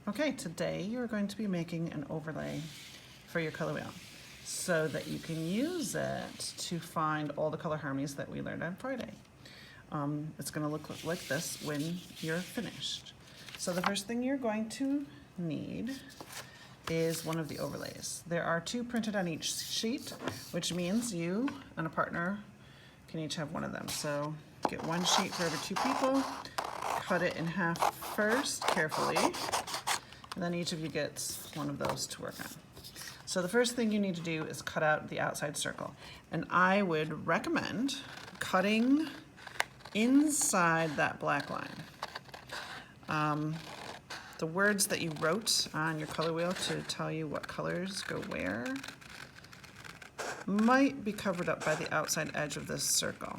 Okay, today you're going to be making an overlay for your color wheel so that you can use it to find all the color harmonies that we learned on Friday. It's going to look like this when you're finished. So the first thing you're going to need is one of the overlays. There are 2 printed on each sheet, which means you and a partner can each have one of them. So get 1 sheet for every 2 people, cut it in half first carefully, and then each of you gets one of those to work on. So the first thing you need to do is cut out the outside circle. And I would recommend cutting inside that black line. The words that you wrote on your color wheel to tell you what colors go where might be covered up by the outside edge of this circle.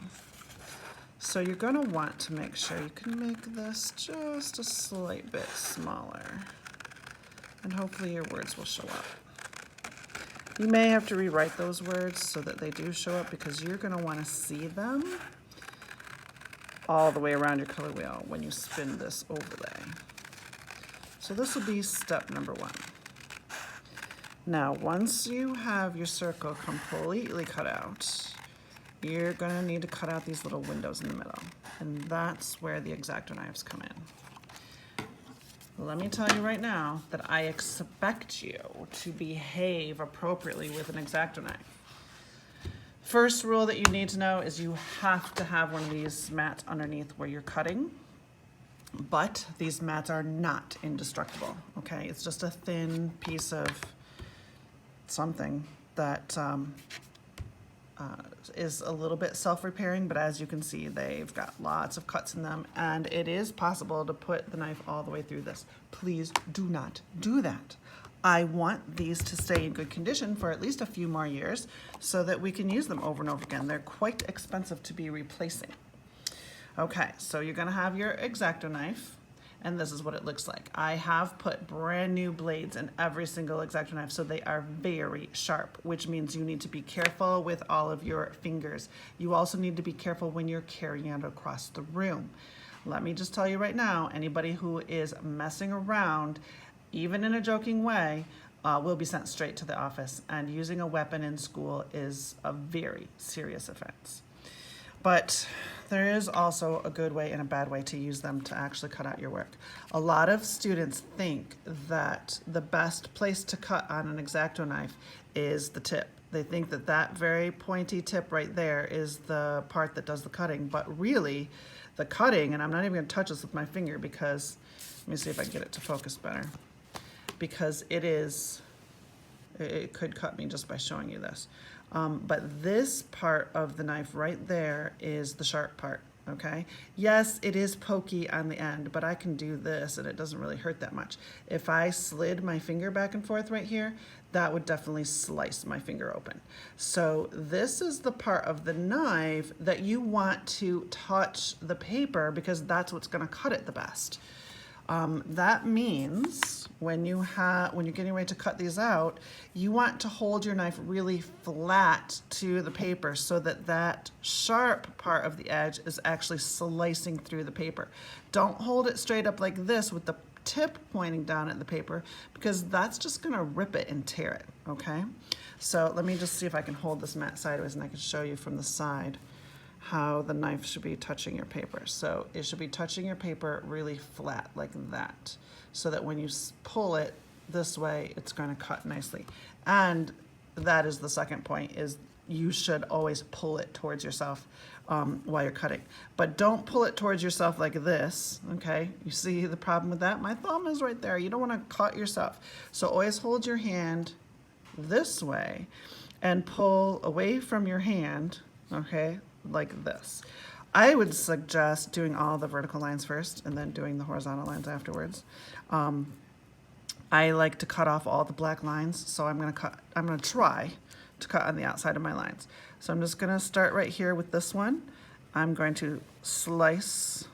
So you're going to want to make sure you can make this just a slight bit smaller. And hopefully your words will show up. You may have to rewrite those words so that they do show up because you're going to want to see them all the way around your color wheel when you spin this overlay. So this will be step number 1. Now, once you have your circle completely cut out, you're going to need to cut out these little windows in the middle. And that's where the X-Acto knives come in. Let me tell you right now that I expect you to behave appropriately with an X-Acto knife. First rule that you need to know is you have to have one of these mats underneath where you're cutting, but these mats are not indestructible, okay? It's just a thin piece of something that is a little bit self-repairing, but as you can see, they've got lots of cuts in them, and it is possible to put the knife all the way through this. Please do not do that. I want these to stay in good condition for at least a few more years so that we can use them over and over again. They're quite expensive to be replacing. Okay, so you're gonna have your X-Acto knife, and this is what it looks like. I have put brand new blades in every single X-Acto knife, so they are very sharp, which means you need to be careful with all of your fingers. You also need to be careful when you're carrying it across the room. Let me just tell you right now, anybody who is messing around, even in a joking way, will be sent straight to the office, and using a weapon in school is a very serious offense. But there is also a good way and a bad way to use them to actually cut out your work. A lot of students think that the best place to cut on an X-Acto knife is the tip. They think that that very pointy tip right there is the part that does the cutting, but really the cutting, and I'm not even going to touch this with my finger because, let me see if I can get it to focus better, because it could cut me just by showing you this. But this part of the knife right there is the sharp part, okay? Yes, it is pokey on the end, but I can do this and it doesn't really hurt that much. If I slid my finger back and forth right here, that would definitely slice my finger open. So this is the part of the knife that you want to touch the paper because that's what's gonna cut it the best. That means when you're getting ready to cut these out, you want to hold your knife really flat to the paper so that that sharp part of the edge is actually slicing through the paper. Don't hold it straight up like this with the tip pointing down at the paper because that's just gonna rip it and tear it, okay? So let me just see if I can hold this mat sideways and I can show you from the side how the knife should be touching your paper. So it should be touching your paper really flat like that, so that when you pull it this way, it's going to cut nicely. And that is the second point, is you should always pull it towards yourself while you're cutting. But don't pull it towards yourself like this, okay? You see the problem with that? My thumb is right there. You don't want to cut yourself. So always hold your hand this way and pull away from your hand, okay? Like this. I would suggest doing all the vertical lines first and then doing the horizontal lines afterwards. I like to cut off all the black lines, so I'm gonna try to cut on the outside of my lines. So I'm just gonna start right here with this one. I'm going to slice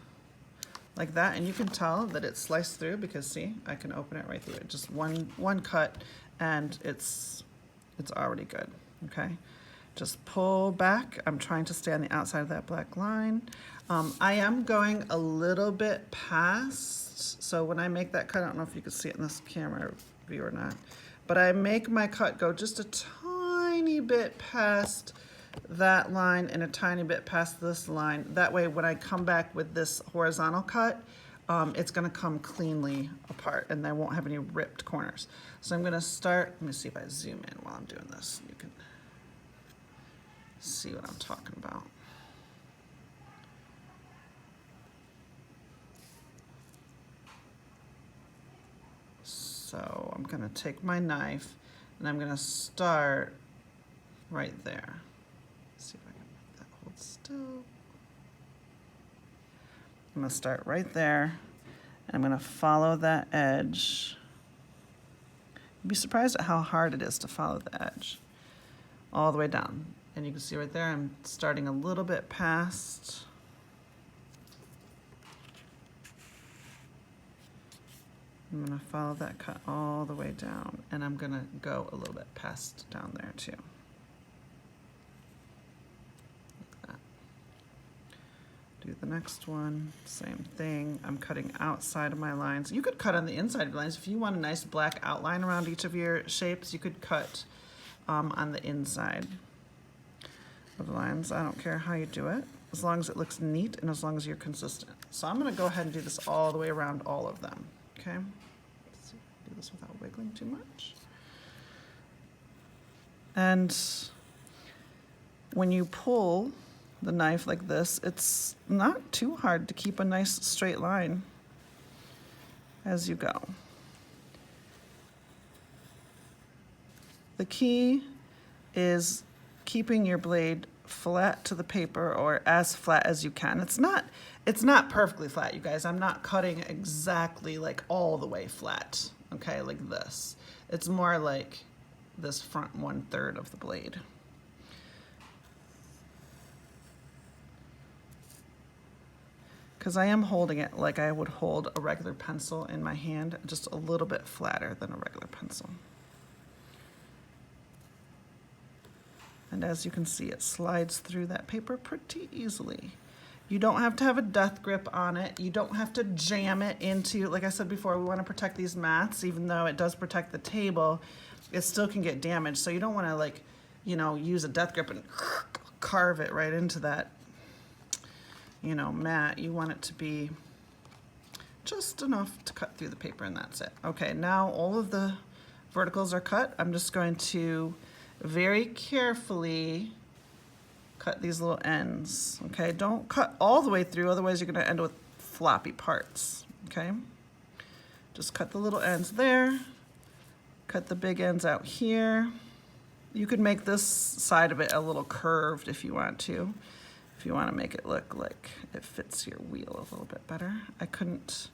like that, and you can tell that it's sliced through because see, I can open it right through it. Just one cut and it's already good, okay? Just pull back. I'm trying to stay on the outside of that black line. I am going a little bit past, so when I make that cut, I don't know if you can see it in this camera view or not, but I make my cut go just a tiny bit past that line and a tiny bit past this line. That way when I come back with this horizontal cut, it's gonna come cleanly apart and I won't have any ripped corners. So I'm gonna start, let me see if I zoom in while I'm doing this. You can see what I'm talking about. So I'm gonna take my knife and I'm gonna start right there. Let's see if I can make that hold still. I'm gonna start right there and I'm gonna follow that edge. You'd be surprised at how hard it is to follow the edge all the way down. And you can see right there, I'm starting a little bit past. I'm gonna follow that cut all the way down and I'm gonna go a little bit past down there too. Like that. Do the next one, same thing. I'm cutting outside of my lines. You could cut on the inside of your lines. If you want a nice black outline around each of your shapes, you could cut on the inside of the lines. I don't care how you do it, as long as it looks neat and as long as you're consistent. So I'm gonna go ahead and do this all the way around all of them, okay? Let's see, do this without wiggling too much. And when you pull the knife like this, it's not too hard to keep a nice straight line as you go. The key is keeping your blade flat to the paper or as flat as you can. It's not perfectly flat, you guys. I'm not cutting exactly like all the way flat, okay, like this. It's more like this front 1/3 of the blade. Because I am holding it like I would hold a regular pencil in my hand, just a little bit flatter than a regular pencil. And as you can see, it slides through that paper pretty easily. You don't have to have a death grip on it. You don't have to jam it into, like I said before, we want to protect these mats. Even though it does protect the table, it still can get damaged. So you don't want to, like, you know, use a death grip and carve it right into that, you know, mat. You want it to be just enough to cut through the paper, and that's it. Okay, now all of the verticals are cut. I'm just going to very carefully cut these little ends, okay? Don't cut all the way through, otherwise you're gonna end up with floppy parts, okay? Just cut the little ends there, cut the big ends out here. You could make this side of it a little curved if you want to. If you want to make it look like it fits your wheel a little bit better. I couldn't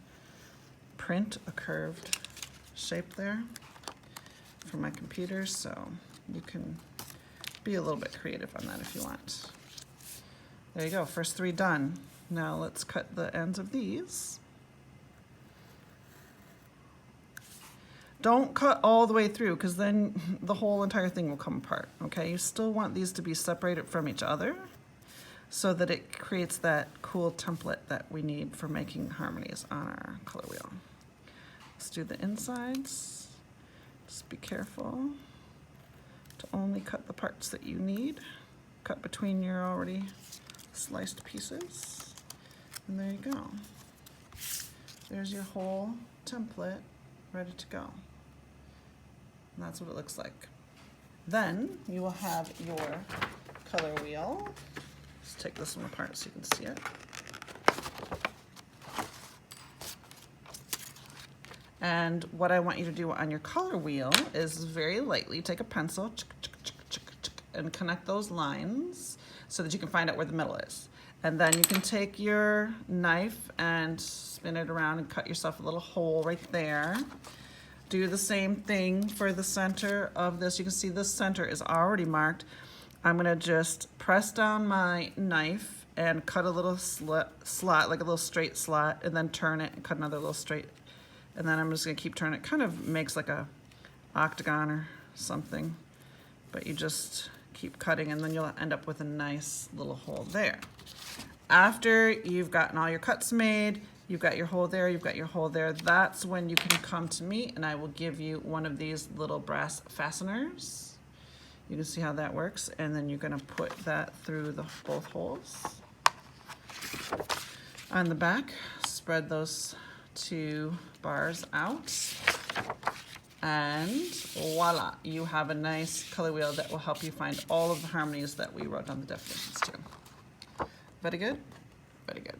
print a curved shape there for my computer, so you can be a little bit creative on that if you want. There you go, first 3 done. Now let's cut the ends of these. Don't cut all the way through, because then the whole entire thing will come apart, okay? You still want these to be separated from each other so that it creates that cool template that we need for making harmonies on our color wheel. Let's do the insides. Just be careful to only cut the parts that you need. Cut between your already sliced pieces. And there you go. There's your whole template ready to go. And that's what it looks like. Then you will have your color wheel. Let's take this one apart so you can see it. And what I want you to do on your color wheel is very lightly take a pencil and connect those lines so that you can find out where the middle is. And then you can take your knife and spin it around and cut yourself a little hole right there. Do the same thing for the center of this. You can see this center is already marked. I'm gonna just press down my knife and cut a little slot, like a little straight slot, and then turn it and cut another little straight. And then I'm just gonna keep turning. It kind of makes like a octagon or something, but you just keep cutting and then you'll end up with a nice little hole there. After you've gotten all your cuts made, you've got your hole there, you've got your hole there, that's when you can come to me and I will give you one of these little brass fasteners. You can see how that works, and then you're gonna put that through the both holes. On the back, spread those two bars out, and voila, you have a nice color wheel that will help you find all of the harmonies that we wrote down the definitions to. Very good, very good.